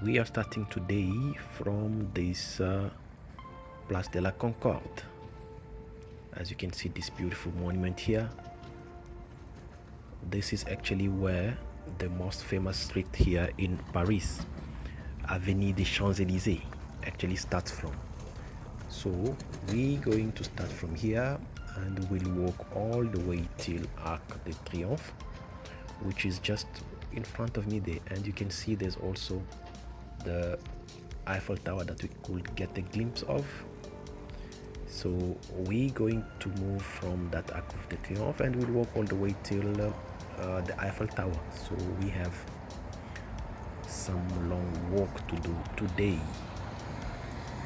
We are starting today from this Place de la Concorde. As you can see, this beautiful monument here. This is actually where the most famous street here in Paris, Avenue des Champs-Élysées, actually starts from. So we're going to start from here and we'll walk all the way till Arc de Triomphe, which is just in front of me there. And you can see there's also the Eiffel Tower that we could get a glimpse of. So we're going to move from that Arc de Triomphe and we'll walk all the way till the Eiffel Tower. So we have some long walk to do today,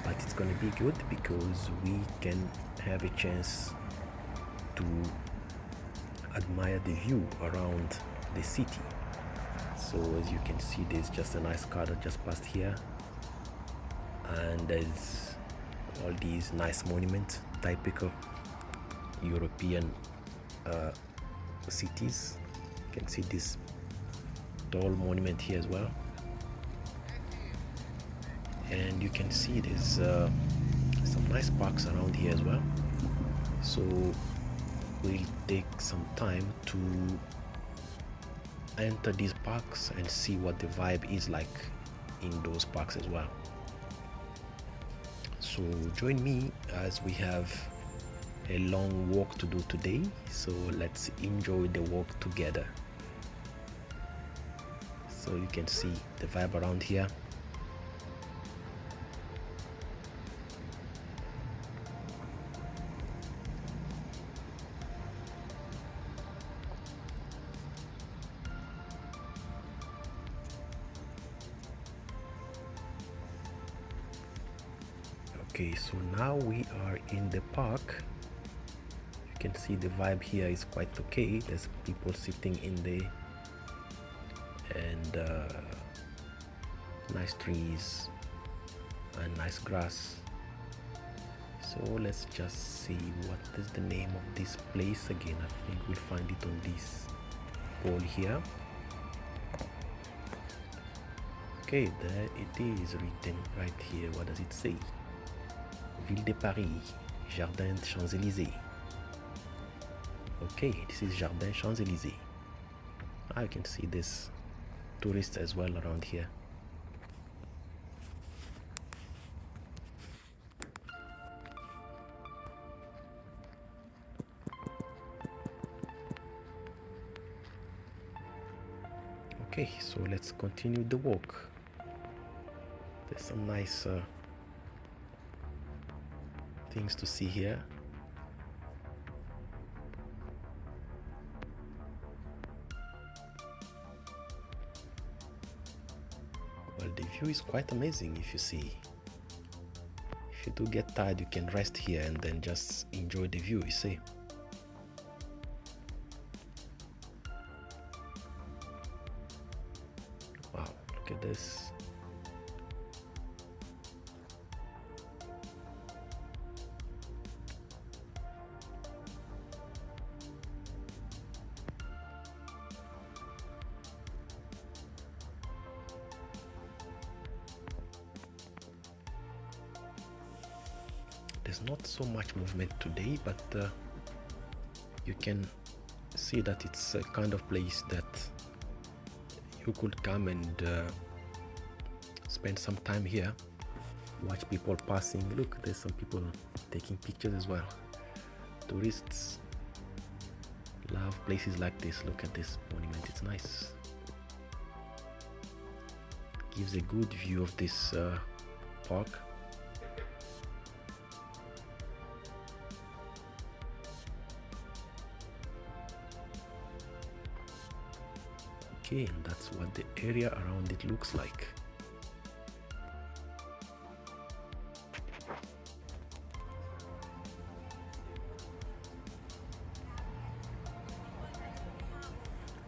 but it's gonna be good because we can have a chance to admire the view around the city. So as you can see, there's just a nice car that just passed here, and there's all these nice monuments, typical European cities. You can see this tall monument here as well, and you can see there's some nice parks around here as well. So we'll take some time to enter these parks and see what the vibe is like in those parks as well. So join me as we have a long walk to do today. So let's enjoy the walk together. So you can see the vibe around here. Okay, so now we are in the park. You can see the vibe here is quite okay. There's people sitting in there and nice trees and nice grass. So let's just see what is the name of this place again. I think we'll find it on this pole here. Okay, there it is written right here. What does it say? Ville de Paris, Jardin Champs-Élysées. Okay, this is Jardin Champs-Élysées. I can see this tourists as well around here. Okay, so let's continue the walk. There's some nice things to see here. Well, the view is quite amazing if you see. If you do get tired, you can rest here and then just enjoy the view, you see. Wow, look at this. There's not so much movement today, but you can see that it's a kind of place that you could come and spend some time here, watch people passing. Look, there's some people taking pictures as well. Tourists love places like this. Look at this monument, it's nice. Gives a good view of this park. Okay, and that's what the area around it looks like.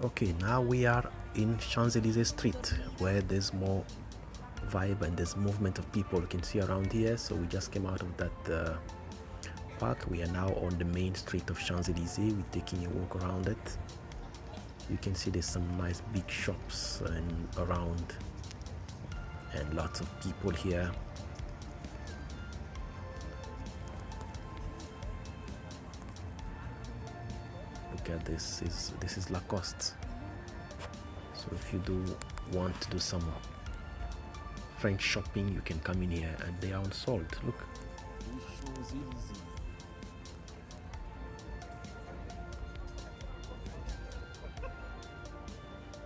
Okay, now we are in Champs-Élysées Street, where there's more vibe and there's movement of people you can see around here. So we just came out of that park. We are now on the main street of Champs-Élysées. We're taking a walk around it. You can see there's some nice big shops and around and lots of people here. Look at this is Lacoste. So if you do want to do some French shopping, you can come in here, and they are on sold. Look.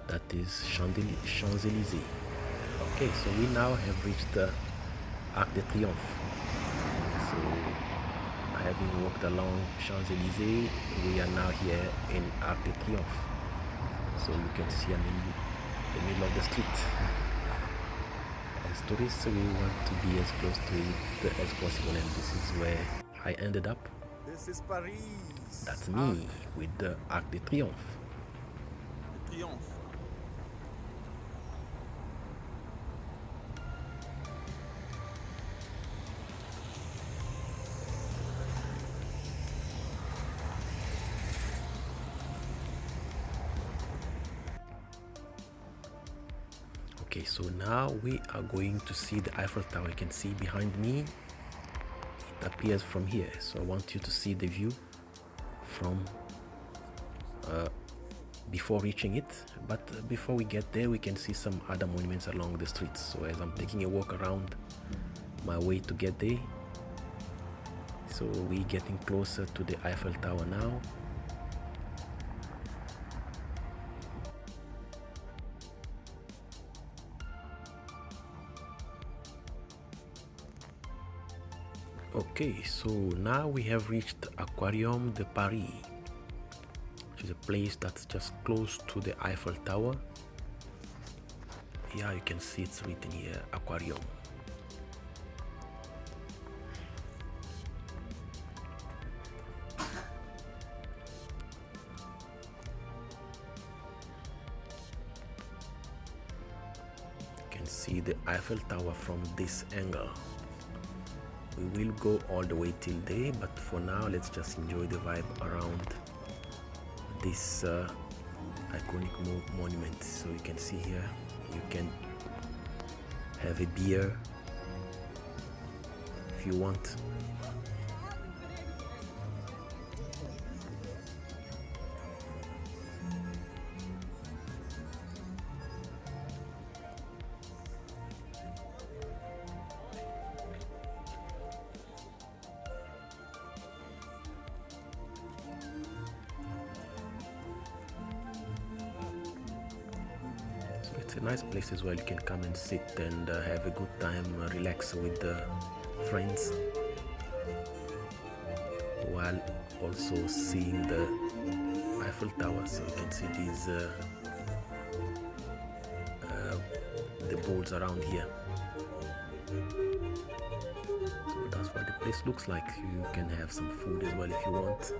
That is Champs-Élysées. Okay, so we now have reached the Arc de Triomphe. So having walked along Champs-Élysées, we are now here in Arc de Triomphe. So you can see I'm in the middle of the street. As tourists, we want to be as close to it as possible, and this is where I ended up. This is Paris. That's me with the Arc de Triomphe. Triomphe. Okay, so now we are going to see the Eiffel Tower. You can see behind me, it appears from here. So I want you to see the view from before reaching it. But before we get there, we can see some other monuments along the streets. So as I'm taking a walk around my way to get there, so we're getting closer to the Eiffel Tower now. Okay, so now we have reached Aquarium de Paris, which is a place that's just close to the Eiffel Tower. Yeah, you can see it's written here, Aquarium. You can see the Eiffel Tower from this angle. We will go all the way till day, but for now let's just enjoy the vibe around this iconic monument. So you can see here, you can have a beer if you want. It's a nice place as well. You can come and sit and have a good time, relax with friends, while also seeing the Eiffel Tower. So you can see these the boards around here. So that's what the place looks like. You can have some food as well if you want.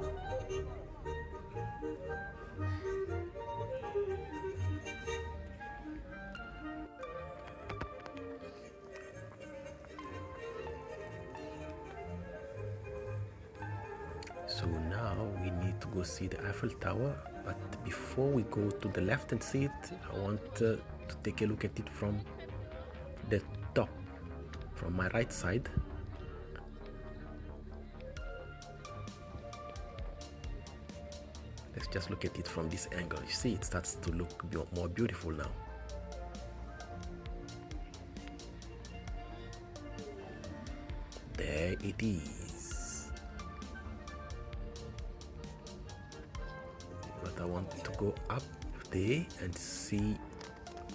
So now we need to go see the Eiffel Tower, but before we go to the left and see it, I want to take a look at it from the top, from my right side. Let's just look at it from this angle. You see, it starts to look more beautiful now. There it is. But I want to go up there and see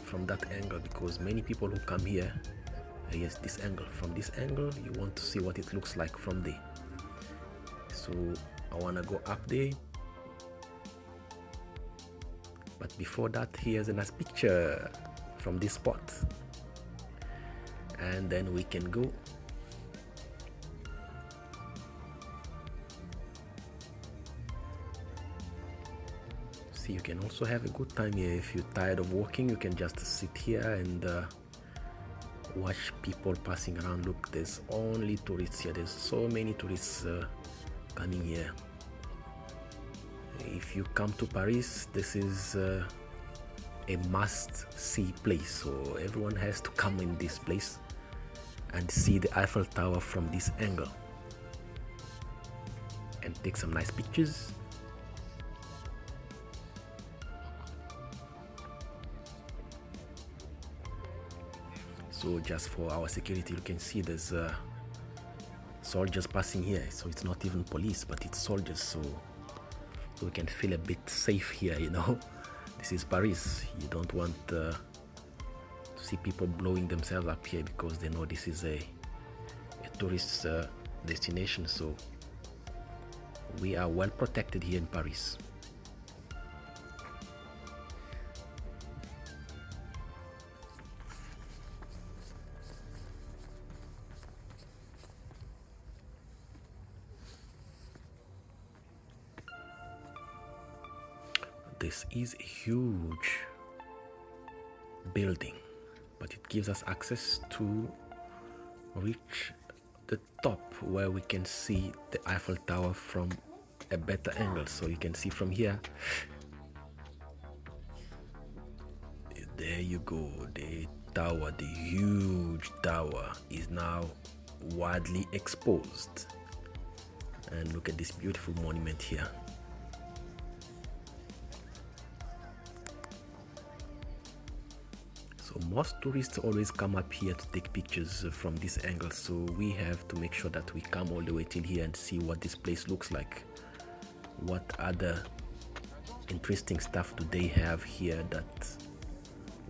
from that angle, because many people who come here, yes, this angle, from this angle you want to see what it looks like from there. So I want to go up there, but before that, here's a nice picture from this spot, and then we can go. You can also have a good time here. If you're tired of walking, you can just sit here and watch people passing around. Look, there's only tourists here. There's so many tourists coming here. If you come to Paris, this is a must-see place, so everyone has to come in this place and see the Eiffel Tower from this angle and take some nice pictures. So just for our security, you can see there's soldiers passing here, so it's not even police, but it's soldiers, so we can feel a bit safe here, you know. This is Paris. You don't want to see people blowing themselves up here because they know this is a tourist destination, so we are well protected here in Paris. This is a huge building, but it gives us access to reach the top where we can see the Eiffel Tower from a better angle. So you can see from here. There you go. The tower, the huge tower, is now widely exposed. And look at this beautiful monument here. So most tourists always come up here to take pictures from this angle, so we have to make sure that we come all the way till here and see what this place looks like. What other interesting stuff do they have here that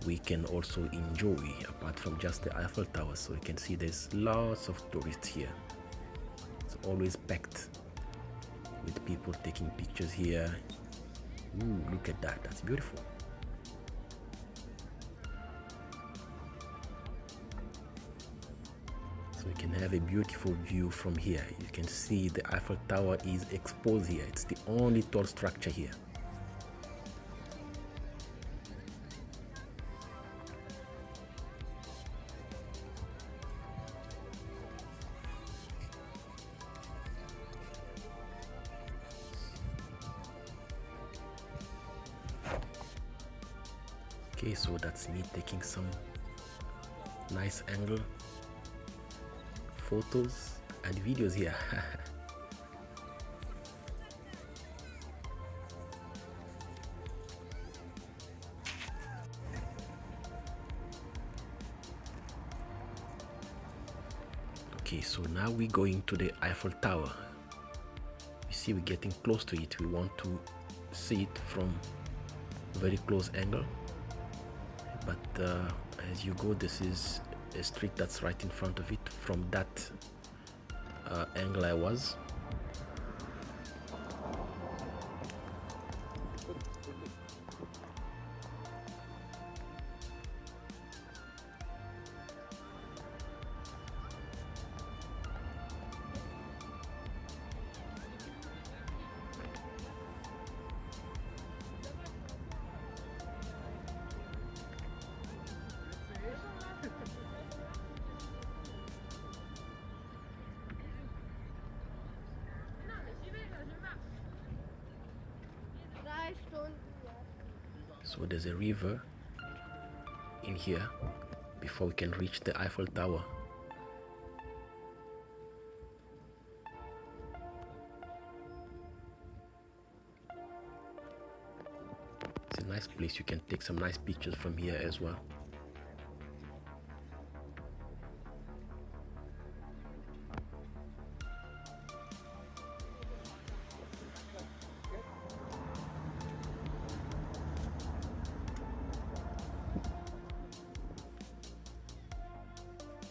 we can also enjoy apart from just the Eiffel Tower? So you can see there's lots of tourists here. It's always packed with people taking pictures here. Ooh, look at that, that's beautiful. We can have a beautiful view from here. You can see the Eiffel Tower is exposed here. It's the only tall structure here. Okay, so that's me taking some nice angle photos and videos here. Okay, so now we're going to the Eiffel Tower. You see, we're getting close to it. We want to see it from a very close angle, but as you go, this is a street that's right in front of it. From that angle I was, so there's a river in here before we can reach the Eiffel Tower. It's a nice place. You can take some nice pictures from here as well.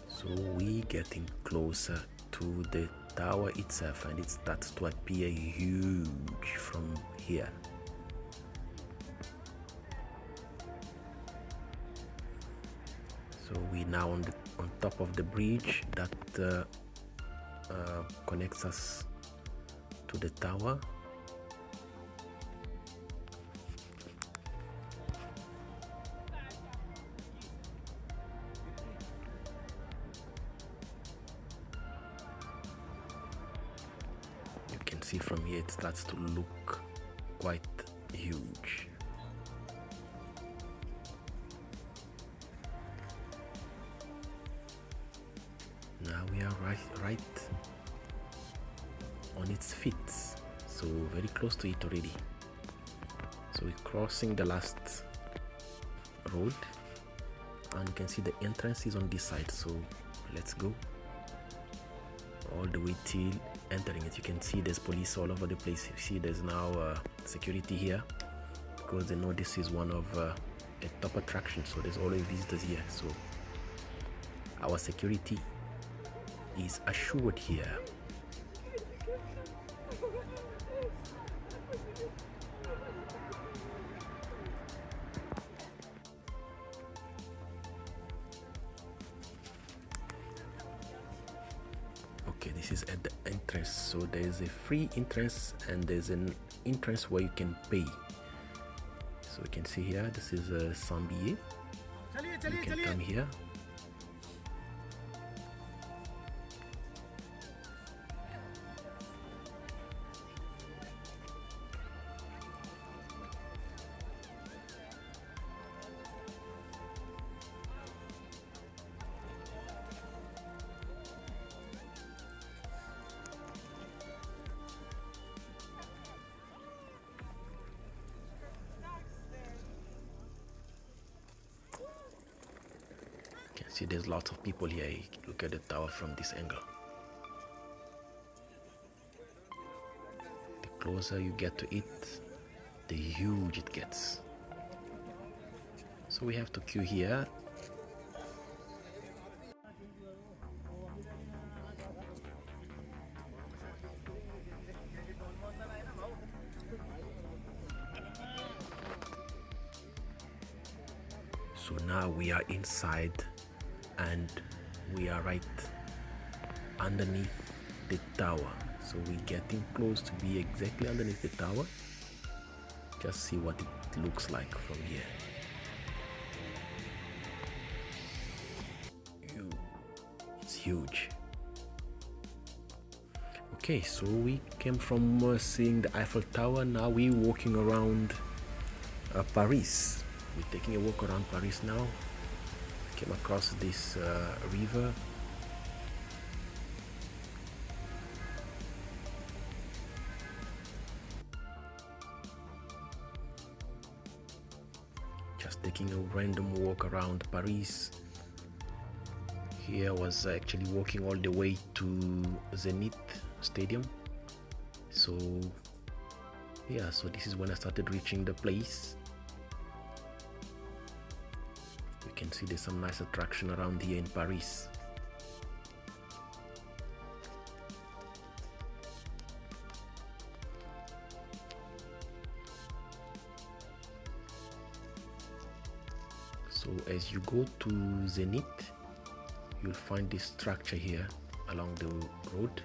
So we getting closer to the tower itself, and it starts to appear huge from here. So we now on top of the bridge that connects us to the tower. You can see from here it starts to look quite huge. we are right on its feet, so very close to it already. So we're crossing the last road, and you can see the entrance is on this side, so let's go all the way till entering it. You can see there's police all over the place. You see there's now security here because they know this is one of a top attraction, so there's always visitors here, so our security is assured here. Okay, this is at the entrance, so there's a free entrance and there's an entrance where you can pay. So you can see here, this is a Sambillet. You can come here. See, there's lots of people here. Look at the tower from this angle. The closer you get to it, the huge it gets. So we have to queue here. So now we are inside and we are right underneath the tower, so we're getting close to be exactly underneath the tower. Just see what it looks like from here. It's huge. Okay, so we came from seeing the Eiffel Tower. Now we're walking around Paris. We're taking a walk around Paris now. Came across this river. Just taking a random walk around Paris. Here was actually walking all the way to Zenith Stadium. So yeah, so this is when I started reaching the place. You can see there's some nice attraction around here in Paris. So as you go to Zenith, you'll find this structure here along the road.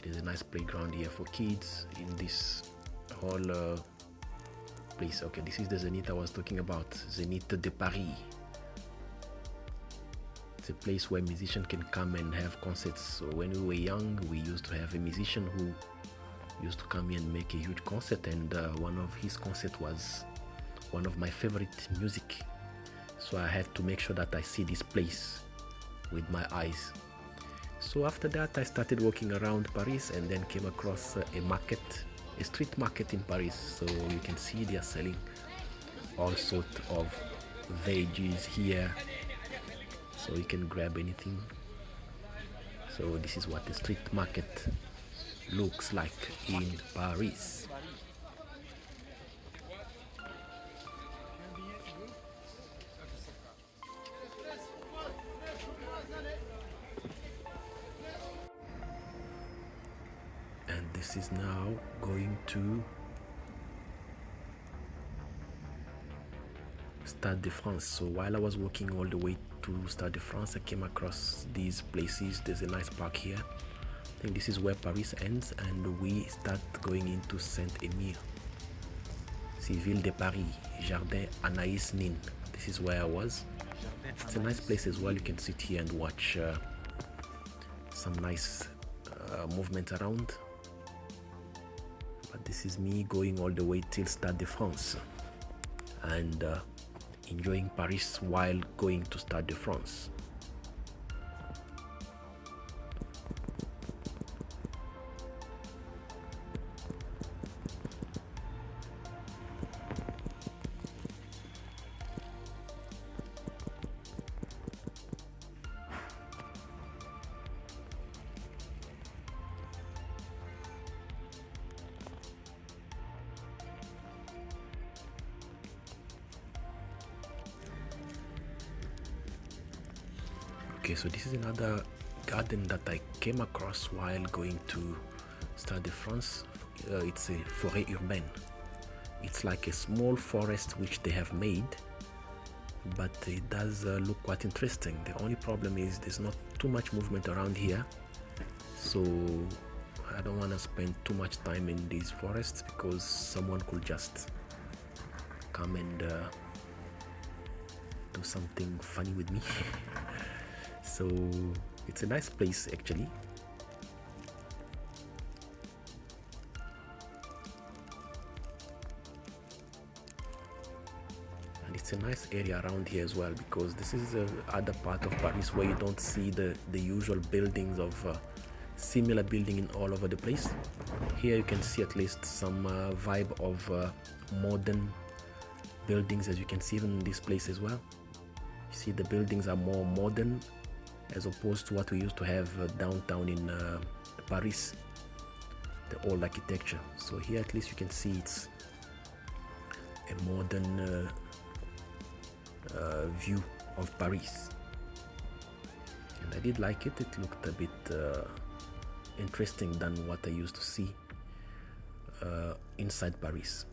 There's a nice playground here for kids in this whole place. Okay, this is the Zenith I was talking about, Zenith de Paris. It's a place where musicians can come and have concerts. So when we were young, we used to have a musician who used to come here and make a huge concert, and one of his concerts was one of my favorite music. So I had to make sure that I see this place with my eyes. So after that, I started walking around Paris and then came across a market, a street market in Paris. So you can see they are selling all sorts of veggies here. So you can grab anything. So this is what the street market looks like in Paris. This is now going to Stade de France. So while I was walking all the way to Stade de France, I came across these places. There's a nice park here. I think this is where Paris ends, and we start going into Saint-Émile. Ville de Paris, Jardin Anaïs Nin. This is where I was. It's a nice place as well. You can sit here and watch some nice movement around. But this is me going all the way till Stade de France and enjoying Paris while going to Stade de France. Okay, so this is another garden that I came across while going to Stade de France. It's a forêt urbaine. It's like a small forest which they have made, but it does look quite interesting. The only problem is there's not too much movement around here, so I don't want to spend too much time in these forests because someone could just come and do something funny with me. So it's a nice place actually. And it's a nice area around here as well, because this is the other part of Paris where you don't see the usual buildings of similar building in all over the place. Here you can see at least some vibe of modern buildings, as you can see even in this place as well. You see the buildings are more modern as opposed to what we used to have downtown in Paris, the old architecture. So here at least you can see it's a modern view of Paris, and I did like it. It looked a bit interesting than what I used to see inside Paris.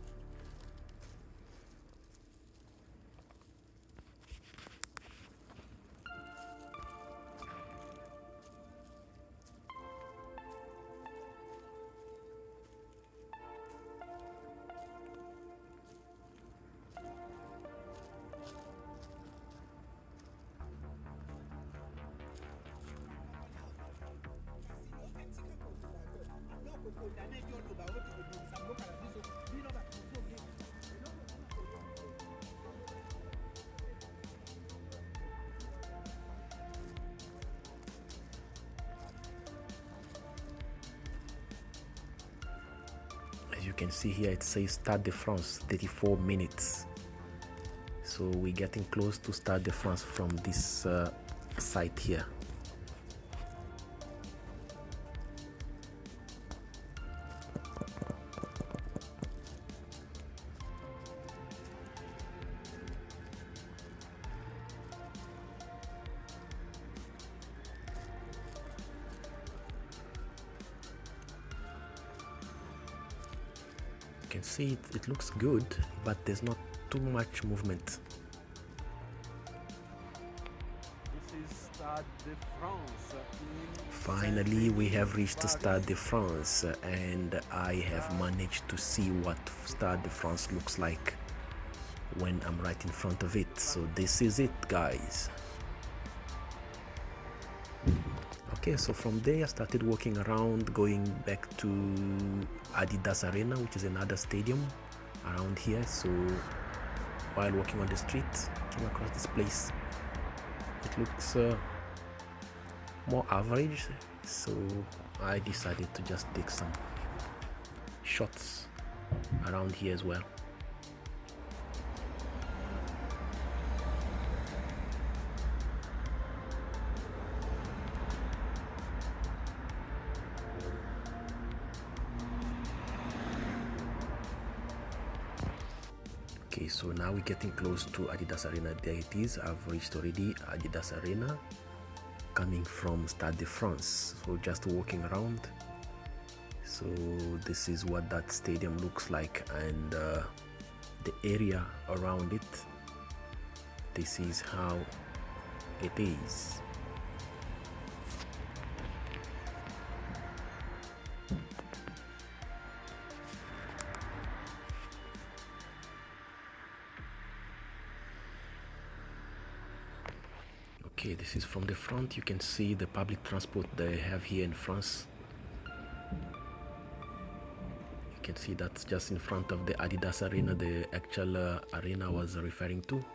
As you can see here, it says Stade de France, 34 minutes. So we're getting close to Stade de France from this site here. You can see it looks good, but there's not too much movement. This is Stade de France. Finally, we have reached the Stade de France, and I have managed to see what Stade de France looks like when I'm right in front of it. So this is it, guys. Okay, so from there I started walking around, going back to Adidas Arena, which is another stadium around here. So while walking on the street, I came across this place. It looks more average, so I decided to just take some shots around here as well. Okay, so now we're getting close to Adidas Arena. There it is. I've reached already Adidas Arena, coming from Stade de France. So just walking around. So this is what that stadium looks like, and the area around it. This is how it is. Okay, this is from the front. You can see the public transport they have here in France. You can see that's just in front of the Adidas Arena, the actual arena I was referring to.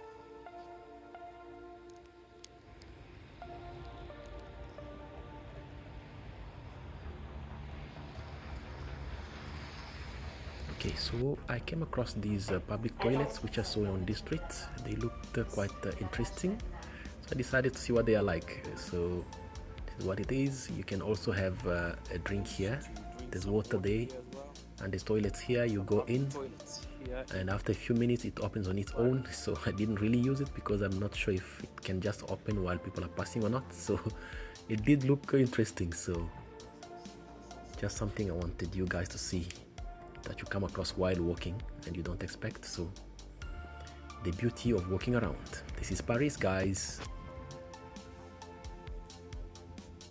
Okay, so I came across these public toilets which I saw on this street. They looked quite interesting, so I decided to see what they are like. So this is what it is. You can also have a drink here. There's water there, and there's toilets here. You go in, and after a few minutes it opens on its own. So I didn't really use it because I'm not sure if it can just open while people are passing or not. So it did look interesting. So just something I wanted you guys to see, that you come across while walking and you don't expect. So the beauty of walking around. This is Paris, guys.